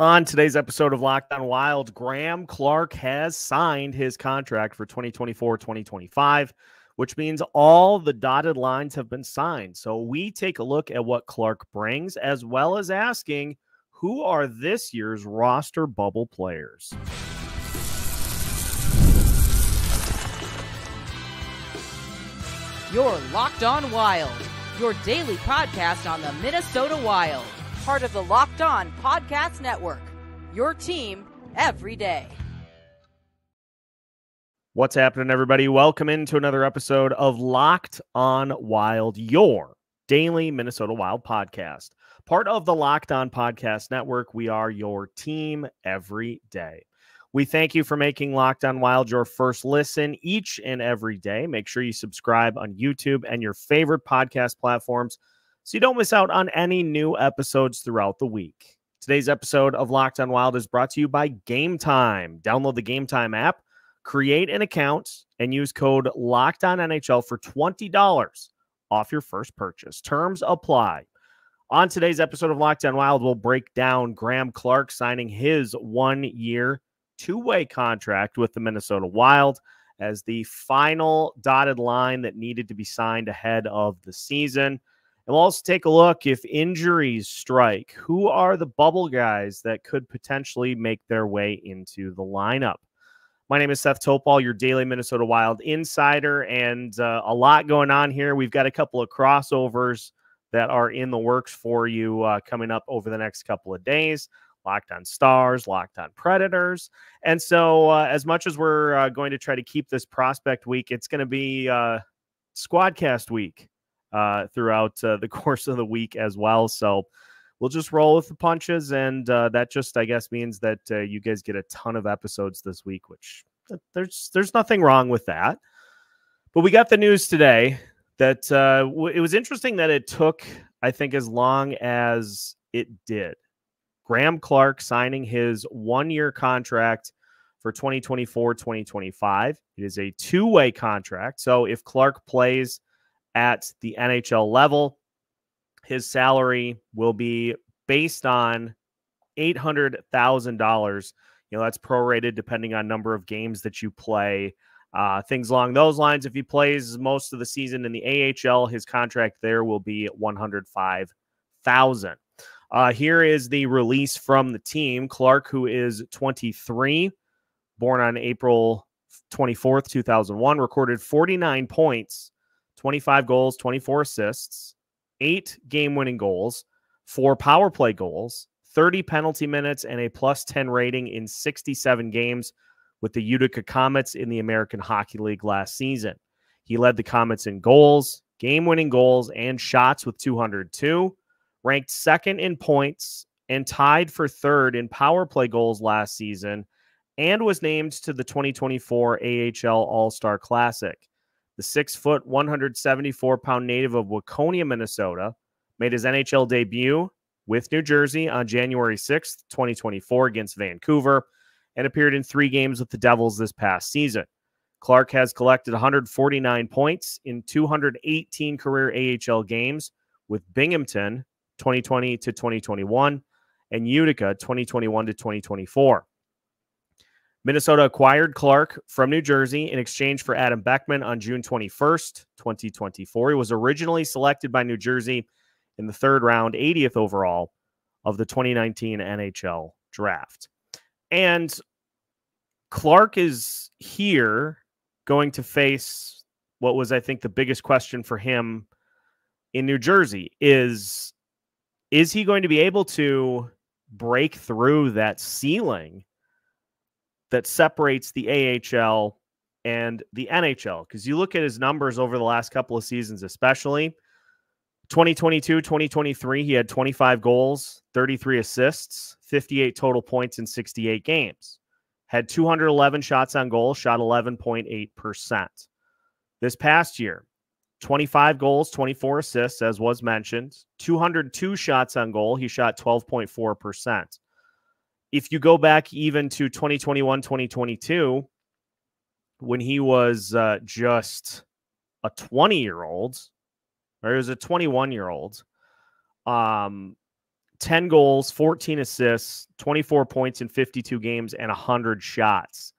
On today's episode of Locked On Wild, Graeme Clarke has signed his contract for 2024-2025, which means all the dotted lines have been signed. So we take a look at what Clarke brings, as well as asking who are this year's roster bubble players. You're Locked On Wild, your daily podcast on the Minnesota Wild. Part of the Locked On Podcast Network, your team every day. What's happening, everybody? Welcome into another episode of Locked On Wild, your daily Minnesota Wild podcast. Part of the Locked On Podcast Network, we are your team every day. We thank you for making Locked On Wild your first listen each and every day. Make sure you subscribe on YouTube and your favorite podcast platforms so you don't miss out on any new episodes throughout the week. Today's episode of Locked On Wild is brought to you by Game Time. Download the Game Time app, create an account, and use code LOCKEDONNHL for $20 off your first purchase. Terms apply. On today's episode of Locked On Wild, we'll break down Graeme Clarke signing his one-year, two-way contract with the Minnesota Wild as the final dotted line that needed to be signed ahead of the season. And we'll also take a look if injuries strike. Who are the bubble guys that could potentially make their way into the lineup? My name is Seth Topal, your daily Minnesota Wild insider, and a lot going on here. We've got a couple of crossovers that are in the works for you coming up over the next couple of days. Locked On Stars, Locked On Predators. And so as much as we're going to try to keep this prospect week, it's going to be Squadcast week throughout the course of the week as well. So we'll just roll with the punches, and that just, I guess, means that you guys get a ton of episodes this week, which there's nothing wrong with that. But we got the news today that it was interesting that it took, I think, as long as it did. Graeme Clarke signing his one-year contract for 2024-2025. It is a two-way contract. So if Clarke plays at the NHL level, his salary will be based on $800,000. That's prorated depending on number of games that you play. Things along those lines. If he plays most of the season in the AHL, his contract there will be $105,000. Here is the release from the team. Clarke, who is 23, born on April 24th, 2001, recorded 49 points, 25 goals, 24 assists, 8 game-winning goals, 4 power play goals, 30 penalty minutes, and a +10 rating in 67 games with the Utica Comets in the American Hockey League last season. He led the Comets in goals, game-winning goals, and shots with 202, ranked second in points, and tied for third in power play goals last season, and was named to the 2024 AHL All-Star Classic. The 6-foot, 174-pound native of Waconia, Minnesota, made his NHL debut with New Jersey on January 6th, 2024 against Vancouver, and appeared in 3 games with the Devils this past season. Clarke has collected 149 points in 218 career AHL games with Binghamton 2020 to 2021 and Utica 2021 to 2024. Minnesota acquired Clarke from New Jersey in exchange for Adam Beckman on June 21st, 2024. He was originally selected by New Jersey in the 3rd round, 80th overall of the 2019 NHL draft. And Clarke is here going to face what was, I think, the biggest question for him in New Jersey is he going to be able to break through that ceiling that separates the AHL and the NHL? Because you look at his numbers over the last couple of seasons, especially 2022, 2023, he had 25 goals, 33 assists, 58 total points in 68 games. Had 211 shots on goal, shot 11.8%. This past year, 25 goals, 24 assists, as was mentioned, 202 shots on goal. He shot 12.4%. If you go back even to 2021, 2022, when he was just a 20-year-old, or he was a 21-year-old, 10 goals, 14 assists, 24 points in 52 games, and 100 shots.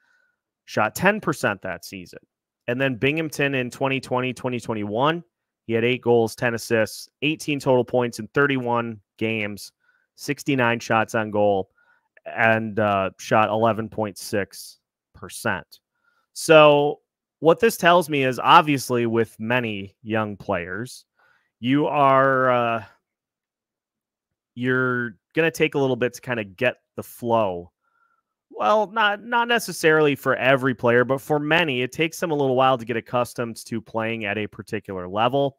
Shot 10% that season. And then Binghamton in 2020, 2021, he had 8 goals, 10 assists, 18 total points in 31 games, 69 shots on goal, and shot 11.6%. So what this tells me is, obviously, with many young players, you're going to take a little bit to kind of get the flow. Well, not necessarily for every player, but for many, it takes them a little while to get accustomed to playing at a particular level.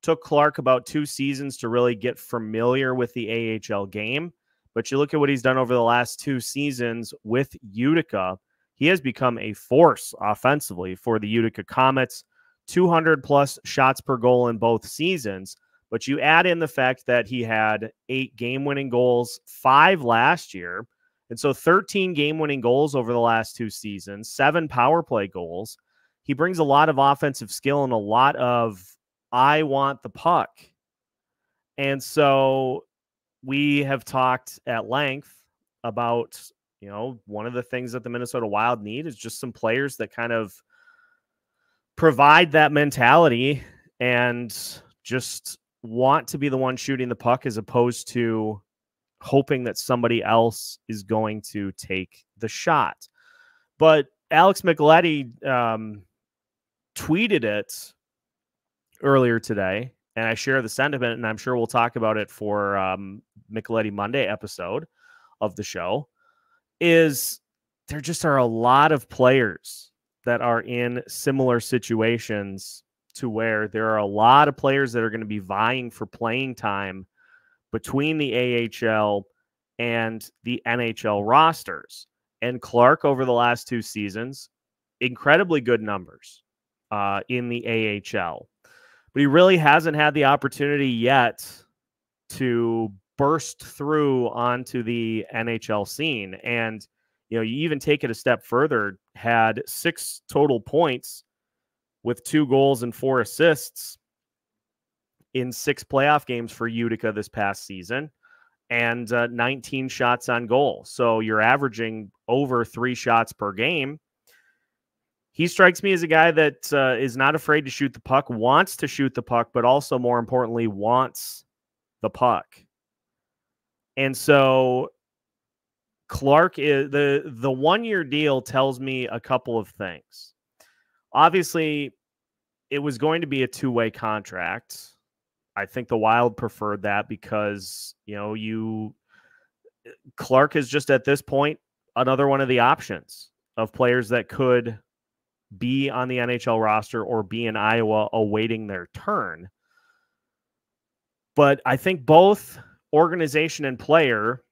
Took Clarke about 2 seasons to really get familiar with the AHL game. But you look at what he's done over the last 2 seasons with Utica, he has become a force offensively for the Utica Comets, 200-plus shots per goal in both seasons. But you add in the fact that he had 8 game-winning goals, 5 last year, and so 13 game-winning goals over the last 2 seasons, 7 power play goals. He brings a lot of offensive skill and a lot of, I want the puck. And so we have talked at length about, one of the things that the Minnesota Wild need is just some players that kind of provide that mentality and just want to be the one shooting the puck as opposed to hoping that somebody else is going to take the shot. But Alex Micheletti tweeted it earlier today, and I share the sentiment, and I'm sure we'll talk about it for Micheletti Monday episode of the show, is there just are a lot of players that are in similar situations to where there are a lot of players that are going to be vying for playing time between the AHL and the NHL rosters. And Clarke, over the last 2 seasons, incredibly good numbers in the AHL. But he really hasn't had the opportunity yet to burst through onto the NHL scene. And, you even take it a step further, had 6 total points with 2 goals and 4 assists in 6 playoff games for Utica this past season, and 19 shots on goal. So you're averaging over 3 shots per game. He strikes me as a guy that is not afraid to shoot the puck, wants to shoot the puck, but also, more importantly, wants the puck. And so Clarke, is the 1-year deal tells me a couple of things. Obviously, it was going to be a 2-way contract. I think the Wild preferred that because, Clarke is just at this point another one of the options of players that could be on the NHL roster or be in Iowa awaiting their turn. But I think both organization and player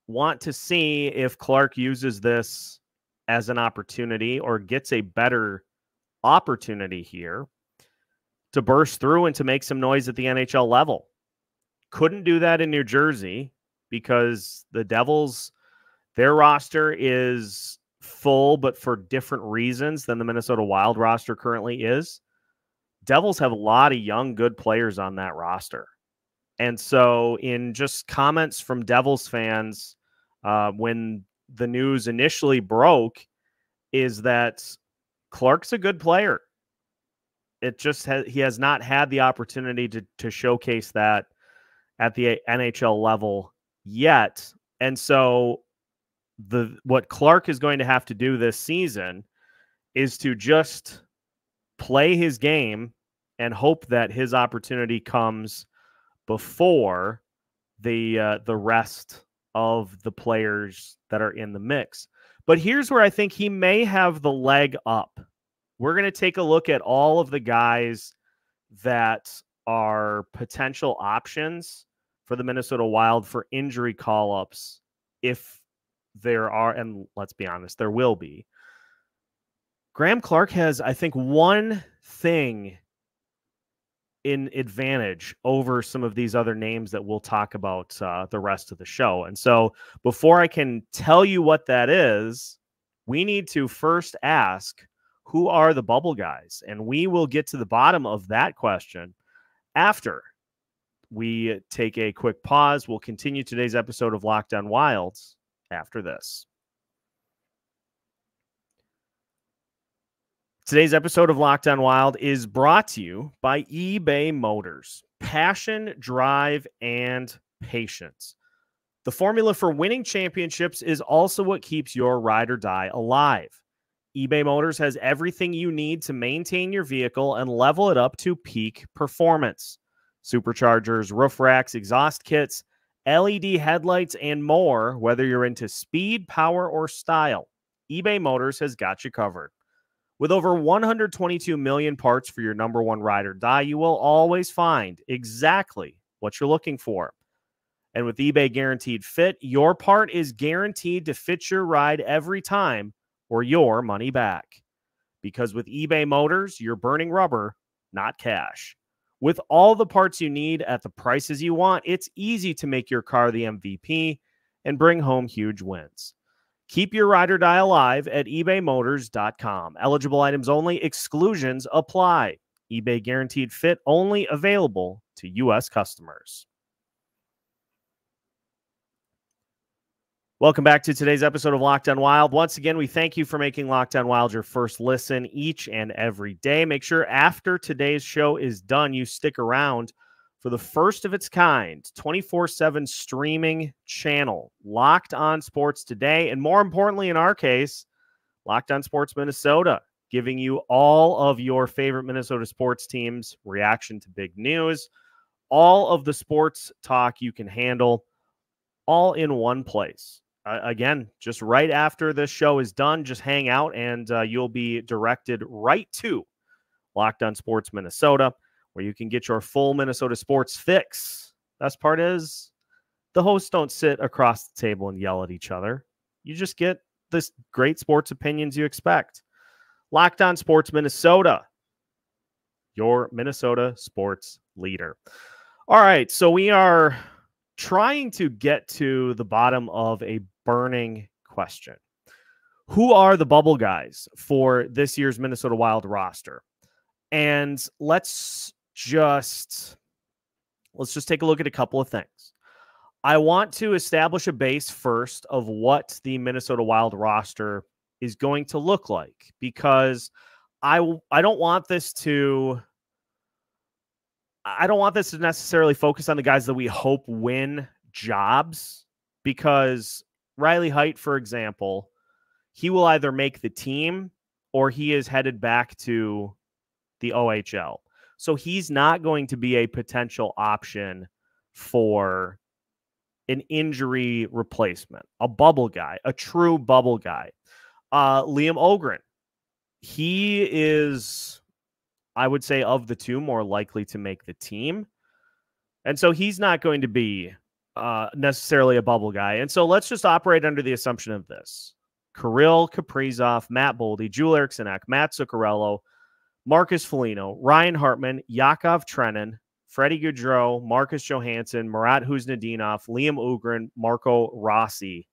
want to see if Clarke uses this as an opportunity or gets a better opportunity here to burst through and to make some noise at the NHL level. Couldn't do that in New Jersey because the Devils, their roster is full, but for different reasons than the Minnesota Wild roster currently is. Devils have a lot of young, good players on that roster. And so in just comments from Devils fans when the news initially broke is that Clarke's a good player. It just he has not had the opportunity to showcase that at the NHL level yet. And so what Clarke is going to have to do this season is to just play his game and hope that his opportunity comes before the rest of the players that are in the mix. But here's where I think he may have the leg up. We're going to take a look at all of the guys that are potential options for the Minnesota Wild for injury call-ups if there are, and let's be honest, there will be. Graeme Clarke has, I think, one thing in advantage over some of these other names that we'll talk about the rest of the show. And so before I can tell you what that is, we need to first ask, who are the bubble guys? And we will get to the bottom of that question after we take a quick pause. We'll continue today's episode of Locked On Wilds after this. Today's episode of Locked On Wild is brought to you by eBay Motors. Passion, drive, and patience. The formula for winning championships is also what keeps your ride or die alive. eBay Motors has everything you need to maintain your vehicle and level it up to peak performance. Superchargers, roof racks, exhaust kits, LED headlights, and more. Whether you're into speed, power, or style, eBay Motors has got you covered. With over 122 million parts for your number one ride or die, you will always find exactly what you're looking for. And with eBay Guaranteed Fit, your part is guaranteed to fit your ride every time or your money back. Because with eBay Motors, you're burning rubber, not cash. With all the parts you need at the prices you want, it's easy to make your car the MVP and bring home huge wins. Keep your ride or die alive at ebaymotors.com. Eligible items only. Exclusions apply. eBay Guaranteed Fit only available to U.S. customers. Welcome back to today's episode of Locked On Wild. Once again, we thank you for making Locked On Wild your first listen each and every day. Make sure after today's show is done, you stick around for the first of its kind 24/7 streaming channel, Locked On Sports Today, and more importantly, in our case, Locked On Sports Minnesota, giving you all of your favorite Minnesota sports teams' reaction to big news, all of the sports talk you can handle, all in one place. Again, just right after this show is done, just hang out and you'll be directed right to Locked On Sports Minnesota, where you can get your full Minnesota sports fix. Best part is the hosts don't sit across the table and yell at each other. You just get this great sports opinions you expect. Locked On Sports Minnesota, your Minnesota sports leader. All right, so we are trying to get to the bottom of a burning question. Who are the bubble guys for this year's Minnesota Wild roster? And let's just take a look at a couple of things. I want to establish a base first of what the Minnesota Wild roster is going to look like, because I don't want this to necessarily focus on the guys that we hope win jobs, because Riley Heidt, for example, he will either make the team or he is headed back to the OHL. So he's not going to be a potential option for an injury replacement, a bubble guy, a true bubble guy. Liam Ogren, he is, I would say, of the two, more likely to make the team. And so he's not going to be necessarily a bubble guy. And so let's just operate under the assumption of this. Kirill, Kaprizov, Matt Boldy, Joel Eriksson Ek, Matt Zuccarello, Marcus Foligno, Ryan Hartman, Yakov Trenin, Freddie Gaudreau, Marcus Johansson, Murat Huznadinov, Liam Ogren, Marco Rossi.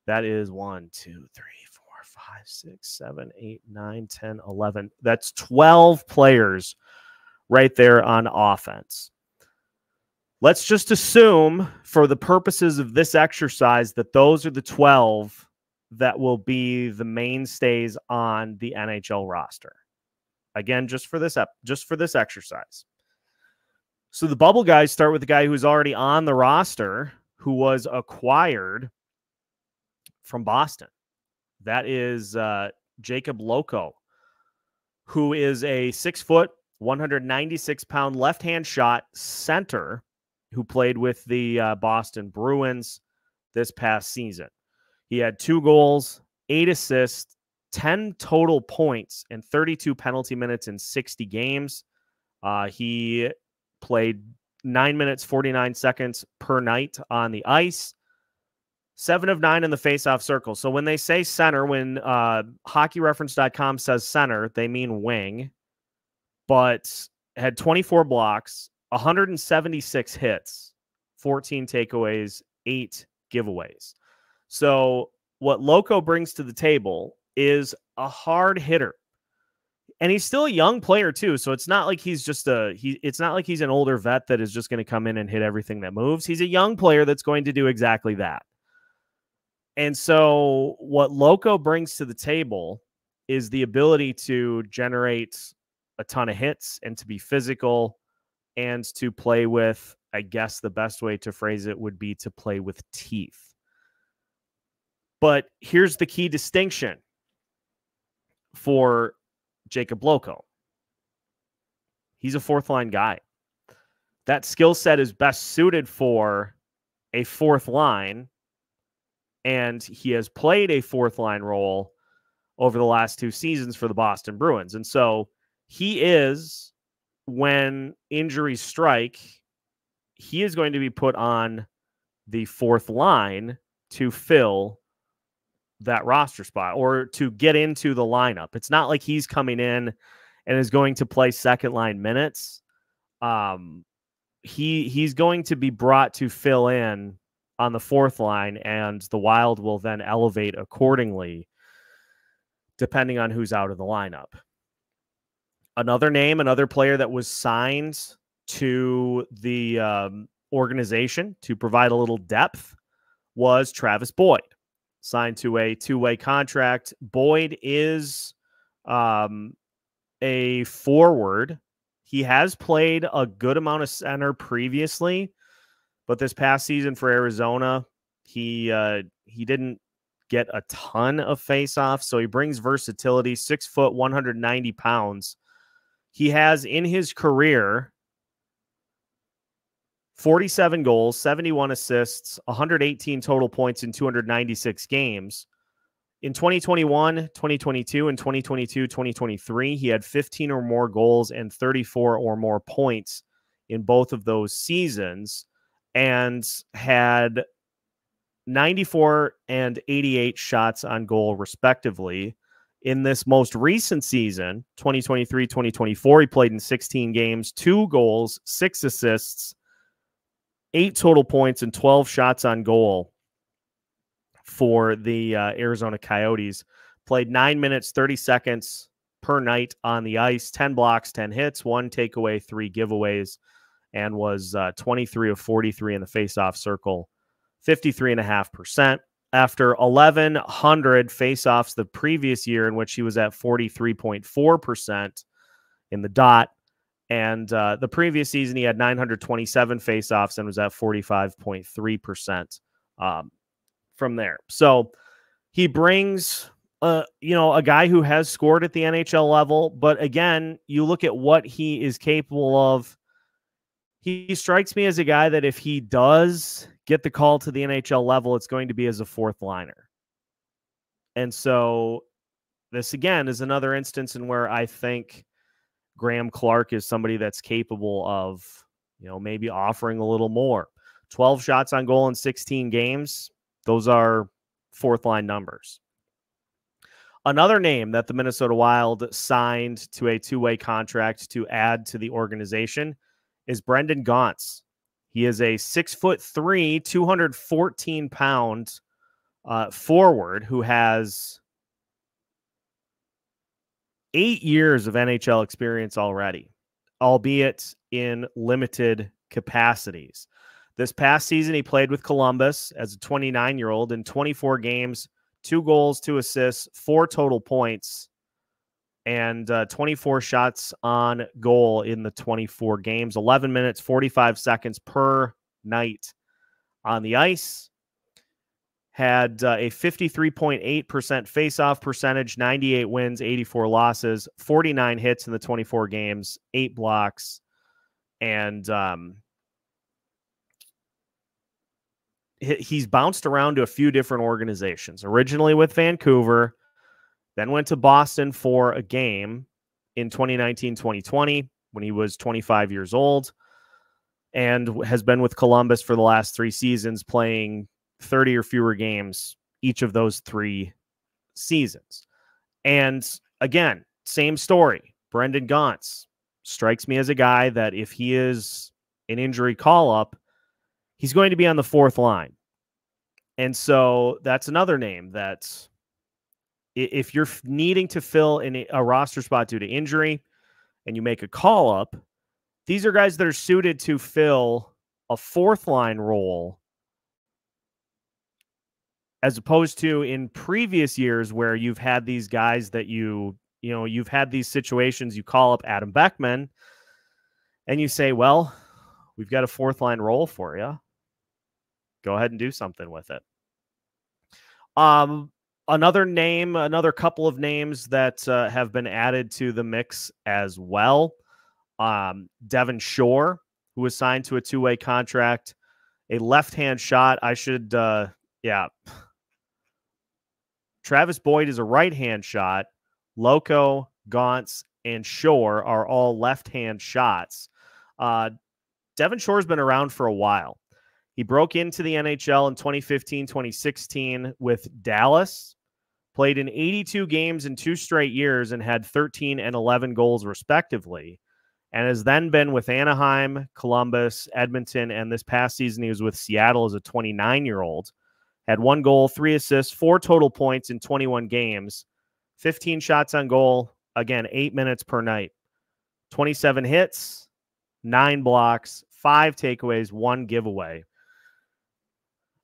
That is 1, 2, 3, 4, 5, 6, 7, 8, 9, 10, 11. That's 12 players right there on offense. Let's just assume, for the purposes of this exercise, that those are the 12 that will be the mainstays on the NHL roster. Again, just for this exercise. So the bubble guys start with the guy who's already on the roster, who was acquired from Boston. That is Jakob Lauko, who is a 6-foot, 196-pound left-hand shot center who played with the Boston Bruins this past season. He had 2 goals, 8 assists, 10 total points, and 32 penalty minutes in 60 games. He played 9 minutes, 49 seconds per night on the ice. 7 of 9 in the faceoff circle. So when they say center, when hockeyreference.com says center, they mean wing, but had 24 blocks, 176 hits, 14 takeaways, 8 giveaways. So what Lauko brings to the table is a hard hitter. And he's still a young player too, so it's not like he's just it's not like he's an older vet that is just going to come in and hit everything that moves. He's a young player that's going to do exactly that. And so what Lauko brings to the table is the ability to generate a ton of hits and to be physical and to play with, I guess the best way to phrase it would be to play with teeth. But here's the key distinction for Jakob Lauko. He's a fourth line guy. That skill set is best suited for a fourth line, and he has played a fourth line role over the last 2 seasons for the Boston Bruins. And so he is, when injuries strike, he is going to be put on the fourth line to fill that roster spot or to get into the lineup. It's not like he's coming in and is going to play second line minutes. He's going to be brought to fill in on the fourth line, and the Wild will then elevate accordingly depending on who's out of the lineup. Another name, another player that was signed to the organization to provide a little depth was Travis Boyd, signed to a 2-way contract. Boyd is a forward. He has played a good amount of center previously, but this past season for Arizona, he didn't get a ton of face-offs, so he brings versatility. 6 foot, 190 pounds. He has in his career 47 goals, 71 assists, 118 total points in 296 games. In 2021, 2022, and 2022-2023, he had 15 or more goals and 34 or more points in both of those seasons, and had 94 and 88 shots on goal, respectively. In this most recent season, 2023-2024, he played in 16 games, 2 goals, 6 assists, 8 total points, and 12 shots on goal for the Arizona Coyotes. Played 9 minutes, 30 seconds per night on the ice, 10 blocks, 10 hits, 1 takeaway, 3 giveaways, and was 23 of 43 in the faceoff circle, 53.5%. After 1,100 faceoffs the previous year, in which he was at 43.4% in the dot, and the previous season he had 927 faceoffs and was at 45.3% from there. So he brings a guy who has scored at the NHL level, but again, you look at what he is capable of. He strikes me as a guy that if he does get the call to the NHL level, it's going to be as a fourth liner. And so this, again, is another instance in where I think Graeme Clarke is somebody that's capable of, maybe offering a little more. 12 shots on goal in 16 games. Those are fourth line numbers. Another name that the Minnesota Wild signed to a 2-way contract to add to the organization is Brendan Gaunce. He is a 6'3", 214-pound forward who has 8 years of NHL experience already, albeit in limited capacities. This past season, he played with Columbus as a 29-year-old in 24 games, 2 goals, 2 assists, 4 total points, and 24 shots on goal in the 24 games, 11 minutes, 45 seconds per night on the ice. Had a 53.8% face-off percentage, 98 wins, 84 losses, 49 hits in the 24 games, 8 blocks, and he's bounced around to a few different organizations. Originally with Vancouver, then went to Boston for a game in 2019-2020 when he was 25 years old, and has been with Columbus for the last 3 seasons, playing 30 or fewer games each of those 3 seasons. And again, same story. Brendan Gaunce strikes me as a guy that if he is an injury call-up, he's going to be on the fourth line. And so that's another name that if you're needing to fill in a roster spot due to injury and you make a call up, these are guys that are suited to fill a fourth line role, as opposed to in previous years where you've had these guys that you've had these situations. You call up Adam Beckman and you say, well, we've got a fourth line role for you. Go ahead and do something with it. Another couple of names that have been added to the mix as well. Devin Shore, who was signed to a two-way contract, a left-hand shot. Travis Boyd is a right-hand shot. Lauko, Gauntz, and Shore are all left-hand shots. Devin Shore's been around for a while. He broke into the NHL in 2015-2016 with Dallas, played in 82 games in 2 straight years, and had 13 and 11 goals respectively, and has then been with Anaheim, Columbus, Edmonton, and this past season he was with Seattle as a 29-year-old. Had 1 goal, 3 assists, 4 total points in 21 games, 15 shots on goal, again, 8 minutes per night, 27 hits, 9 blocks, 5 takeaways, 1 giveaway.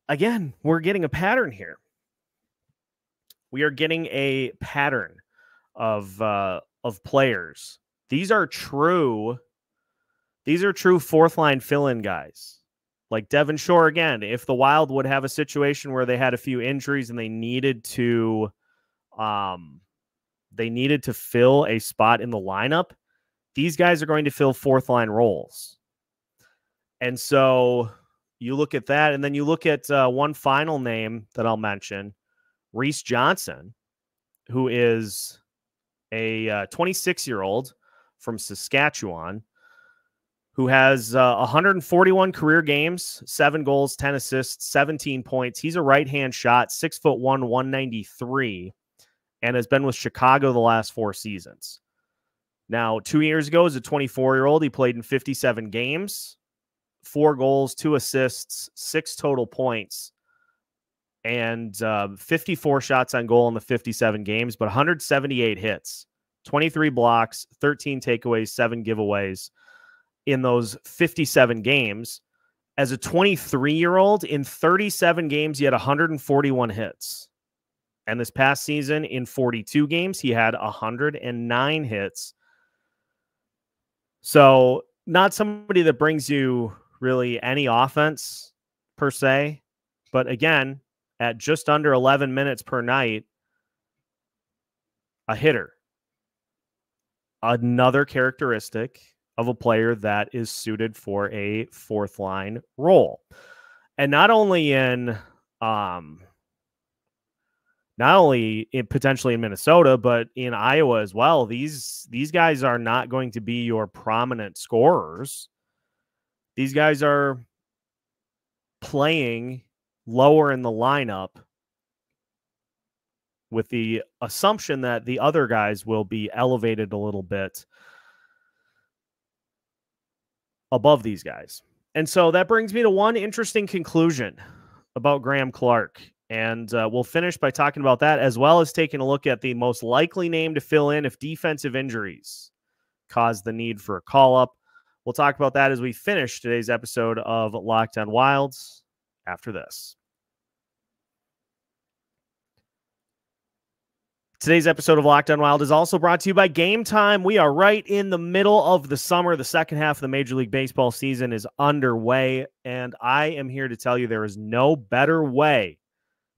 Again, we're getting a pattern here. We are getting a pattern of players. These are true fourth line fill-in guys. Like Devin Shore, again, if the Wild would have a situation where they had a few injuries and they needed to fill a spot in the lineup, these guys are going to fill fourth line roles. And so you look at that, and then you look at one final name that I'll mention, Reese Johnson, who is a 26-year-old from Saskatchewan, who has 141 career games, 7 goals, 10 assists, 17 points. He's a right-hand shot, 6'1", 193, and has been with Chicago the last 4 seasons. Now, 2 years ago, as a 24-year-old, he played in 57 games, 4 goals, 2 assists, 6 total points, and 54 shots on goal in the 57 games, but 178 hits, 23 blocks, 13 takeaways, 7 giveaways in those 57 games. As a 23-year-old, in 37 games, he had 141 hits. And this past season, in 42 games, he had 109 hits. So not somebody that brings you really any offense per se, but again, at just under 11 minutes per night, a hitter. Another characteristic of a player that is suited for a fourth line role. And not only potentially in Minnesota, but in Iowa as well. These guys are not going to be your prominent scorers. These guys are playing lower in the lineup with the assumption that the other guys will be elevated a little bit above these guys. And so that brings me to one interesting conclusion about Graeme Clarke. And we'll finish by talking about that, as well as taking a look at the most likely name to fill in if defensive injuries cause the need for a call-up. We'll talk about that as we finish today's episode of Locked On Wilds after this. Today's episode of Locked On Wild is also brought to you by Game Time. We are right in the middle of the summer. The second half of the Major League Baseball season is underway, and I am here to tell you there is no better way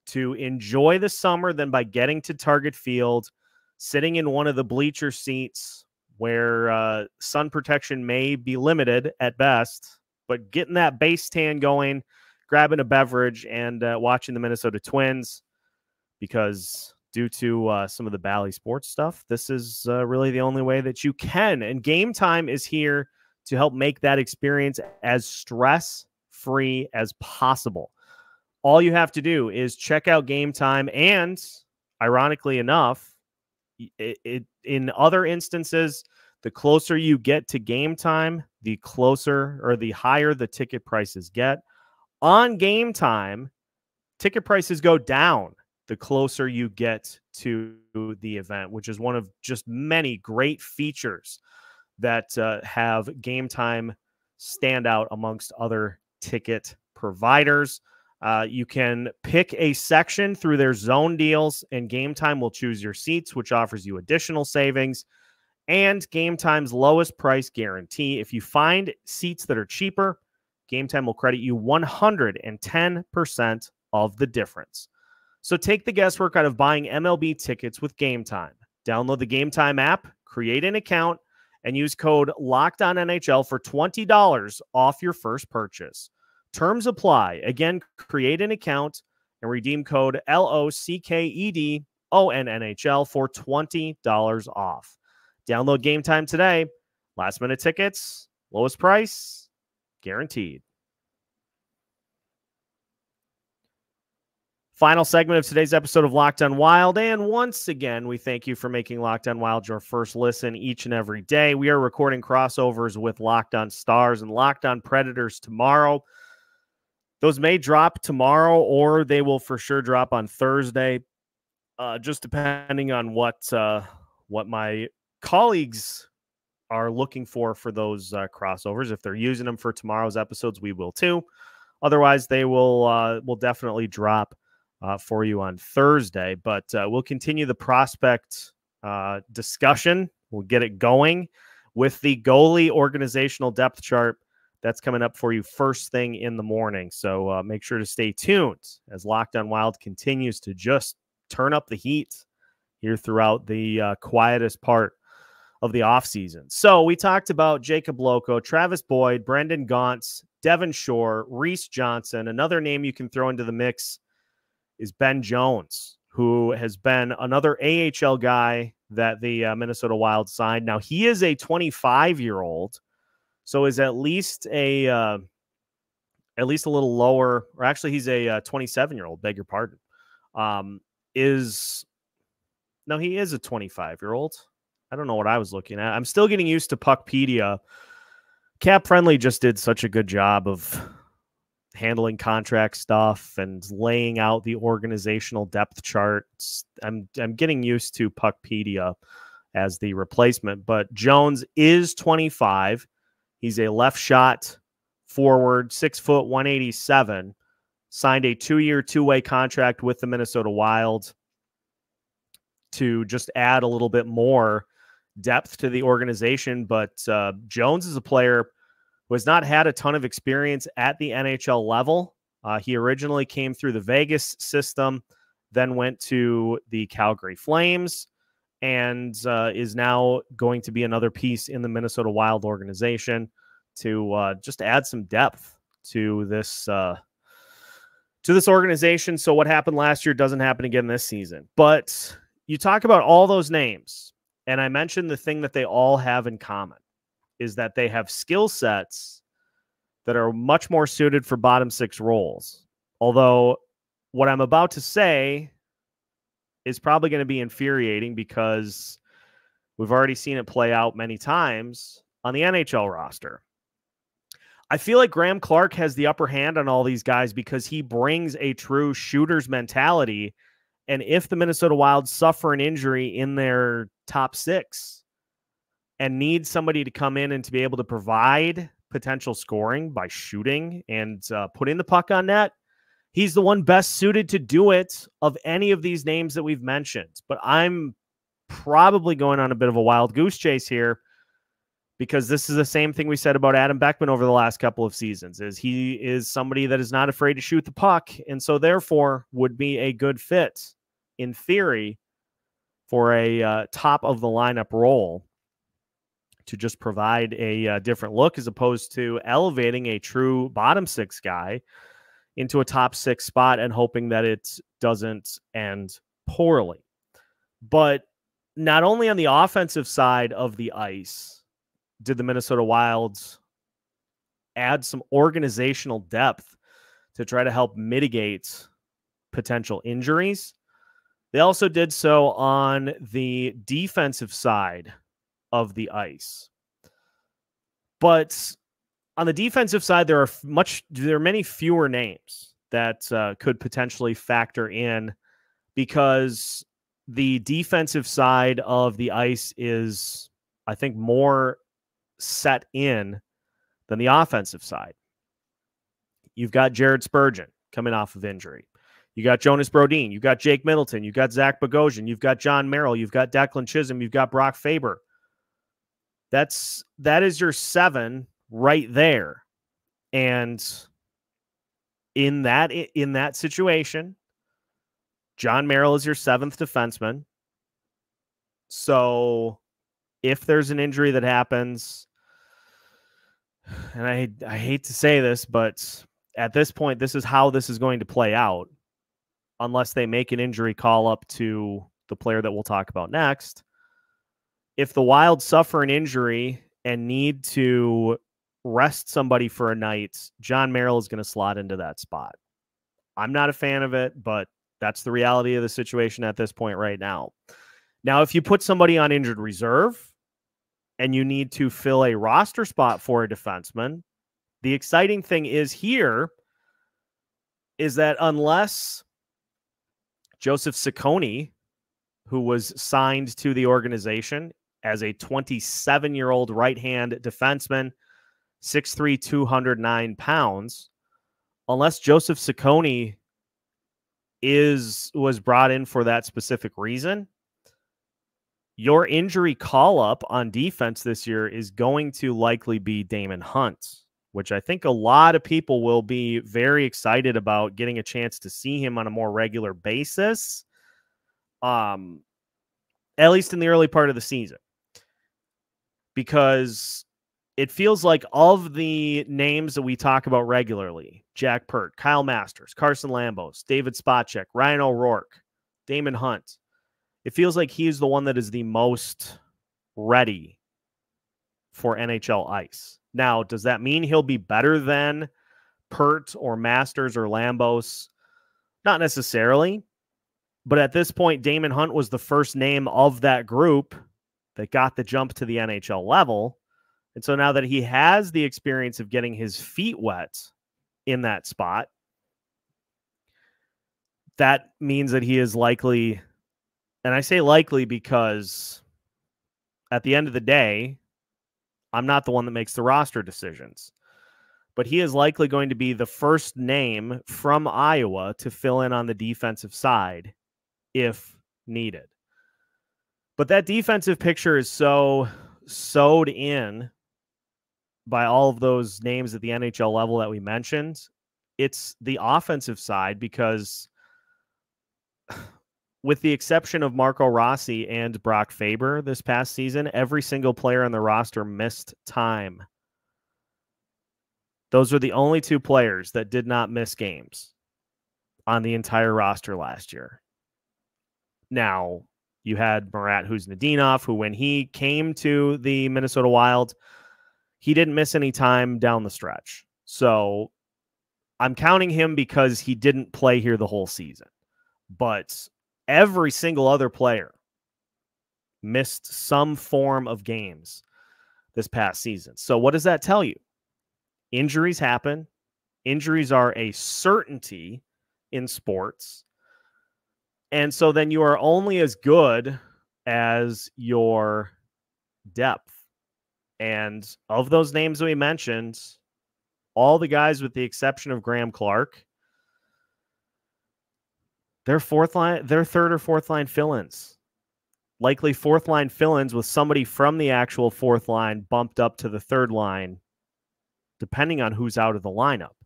to enjoy the summer than by getting to Target Field, sitting in one of the bleacher seats where sun protection may be limited at best, but getting that base tan going, grabbing a beverage, and watching the Minnesota Twins, because due to some of the Bally Sports stuff, this is really the only way that you can. And Game Time is here to help make that experience as stress-free as possible. All you have to do is check out Game Time, and ironically enough, in other instances, the closer you get to Game Time, the closer or the higher the ticket prices get. On Game Time, ticket prices go down the closer you get to the event, which is one of just many great features that have Game Time stand out amongst other ticket providers. You can pick a section through their zone deals, and Game Time will choose your seats, which offers you additional savings and Game Time's lowest price guarantee. If you find seats that are cheaper, Game Time will credit you 110% of the difference. So take the guesswork out of buying MLB tickets with Game Time. Download the Game Time app, create an account, and use code LOCKEDONNHL for $20 off your first purchase. Terms apply. Again, create an account and redeem code LOCKEDONNHL for $20 off. Download Game Time today. Last minute tickets, lowest price, guaranteed. Final segment of today's episode of Locked On Wild. And once again, we thank you for making Locked On Wild your first listen each and every day. We are recording crossovers with Locked On Stars and Locked On Predators tomorrow. Those may drop tomorrow, or they will for sure drop on Thursday, just depending on what my colleagues are looking for those crossovers. If they're using them for tomorrow's episodes, we will too. Otherwise, they will definitely drop for you on Thursday. But we'll continue the prospect discussion. We'll get it going with the goalie organizational depth chart. That's coming up for you first thing in the morning. So make sure to stay tuned as Locked On Wild continues to just turn up the heat here throughout the quietest part of the offseason. So we talked about Jakob Lauko, Travis Boyd, Brendan Gaunce, Devin Shore, Reese Johnson. Another name you can throw into the mix is Ben Jones, who has been another AHL guy that the Minnesota Wild signed. Now, he is a 25-year-old, so is at least a little lower, or actually he's a 27-year-old, beg your pardon. He is a 25-year-old. I don't know what I was looking at. I'm still getting used to Puckpedia. Cap Friendly just did such a good job of handling contract stuff and laying out the organizational depth charts. I'm getting used to Puckpedia as the replacement, but Jones is 25. He's a left shot forward, 6 foot, 187, signed a 2-year, 2-way contract with the Minnesota Wild to just add a little bit more depth to the organization. But Jones is a player who has not had a ton of experience at the NHL level. He originally came through the Vegas system, then went to the Calgary Flames, and is now going to be another piece in the Minnesota Wild organization to just add some depth to this organization. So what happened last year doesn't happen again this season. But you talk about all those names, and I mentioned the thing that they all have in common is that they have skill sets that are much more suited for bottom six roles. Although what I'm about to say is probably going to be infuriating because we've already seen it play out many times on the NHL roster. I feel like Graeme Clarke has the upper hand on all these guys because he brings a true shooter's mentality. And if the Minnesota Wild suffer an injury in their top six and need somebody to come in and to be able to provide potential scoring by shooting and putting the puck on net, he's the one best suited to do it of any of these names that we've mentioned. But I'm probably going on a bit of a wild goose chase here because this is the same thing we said about Adam Beckman over the last couple of seasons, is he is somebody that is not afraid to shoot the puck, and so therefore would be a good fit in theory for a top of the lineup role to just provide a different look as opposed to elevating a true bottom six guy into a top six spot and hoping that it doesn't end poorly. But not only on the offensive side of the ice did the Minnesota Wild add some organizational depth to try to help mitigate potential injuries, they also did so on the defensive side of the ice. But on the defensive side, there are many fewer names that could potentially factor in because the defensive side of the ice is, I think, more set in than the offensive side. You've got Jared Spurgeon coming off of injury. You got Jonas Brodin. You've got Jake Middleton. You've got Zach Bogosian. You've got John Merrill. You've got Declan Chisholm. You've got Brock Faber. That is your 7 right there. And in that situation, John Merrill is your 7th defenseman. So if there's an injury that happens, and I hate to say this, but at this point, this is how this is going to play out, unless they make an injury call up to the player that we'll talk about next. If the Wild suffer an injury and need to rest somebody for a night, John Merrill is going to slot into that spot. I'm not a fan of it, but that's the reality of the situation at this point right now. Now, if you put somebody on injured reserve and you need to fill a roster spot for a defenseman, the exciting thing is that unless Joseph Ciccone, who was signed to the organization as a 27-year-old right-hand defenseman, 6'3", 209 pounds, unless Joseph Ciccone was brought in for that specific reason, your injury call-up on defense this year is going to likely be Daemon Hunt, which I think a lot of people will be very excited about getting a chance to see him on a more regular basis, at least in the early part of the season. Because it feels like of the names that we talk about regularly, Jack Pert, Kyle Masters, Carson Lambos, David Spacek, Ryan O'Rourke, Daemon Hunt, it feels like he's the one that is the most ready for NHL ice. Now, does that mean he'll be better than Pert or Masters or Lambos? Not necessarily. But at this point, Daemon Hunt was the first name of that group that got the jump to the NHL level. And so now that he has the experience of getting his feet wet in that spot, that means that he is likely, and I say likely because at the end of the day, I'm not the one that makes the roster decisions, but he is likely going to be the first name from Iowa to fill in on the defensive side if needed. But that defensive picture is so sewed in by all of those names at the NHL level that we mentioned. It's the offensive side because with the exception of Marco Rossi and Brock Faber this past season, every single player on the roster missed time. Those are the only 2 players that did not miss games on the entire roster last year. Now, you had Marat Huznadinov, who when he came to the Minnesota Wild, he didn't miss any time down the stretch. So I'm counting him because he didn't play here the whole season. But every single other player missed some form of games this past season. So what does that tell you? Injuries happen. Injuries are a certainty in sports. And so then you are only as good as your depth. And of those names that we mentioned, all the guys with the exception of Graeme Clarke, they're third or fourth line fill-ins. Likely fourth line fill-ins with somebody from the actual fourth line bumped up to the third line, depending on who's out of the lineup.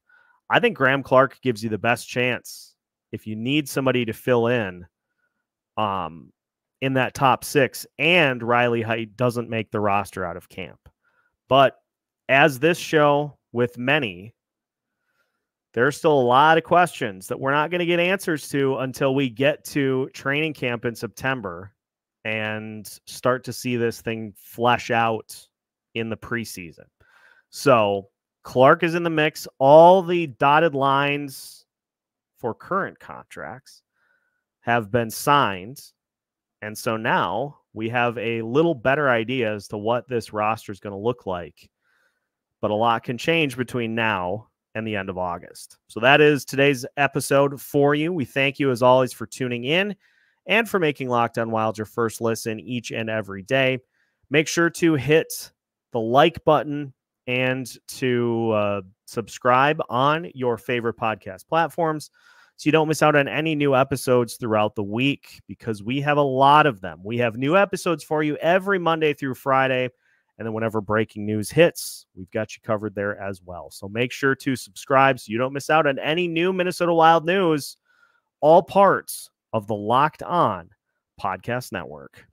I think Graeme Clarke gives you the best chance if you need somebody to fill in that top 6, and Riley Heidt doesn't make the roster out of camp. But as this show with many, there's still a lot of questions that we're not going to get answers to until we get to training camp in September and start to see this thing flesh out in the preseason. So Clarke is in the mix. All the dotted lines for current contracts have been signed. And so now we have a little better idea as to what this roster is going to look like. But a lot can change between now and the end of August. So that is today's episode for you. We thank you as always for tuning in and for making Locked On Wild your first listen each and every day. Make sure to hit the like button and to subscribe on your favorite podcast platforms so you don't miss out on any new episodes throughout the week, because we have a lot of them. We have new episodes for you every Monday through Friday. And then whenever breaking news hits, we've got you covered there as well. So make sure to subscribe so you don't miss out on any new Minnesota Wild news, all parts of the Locked On Podcast Network.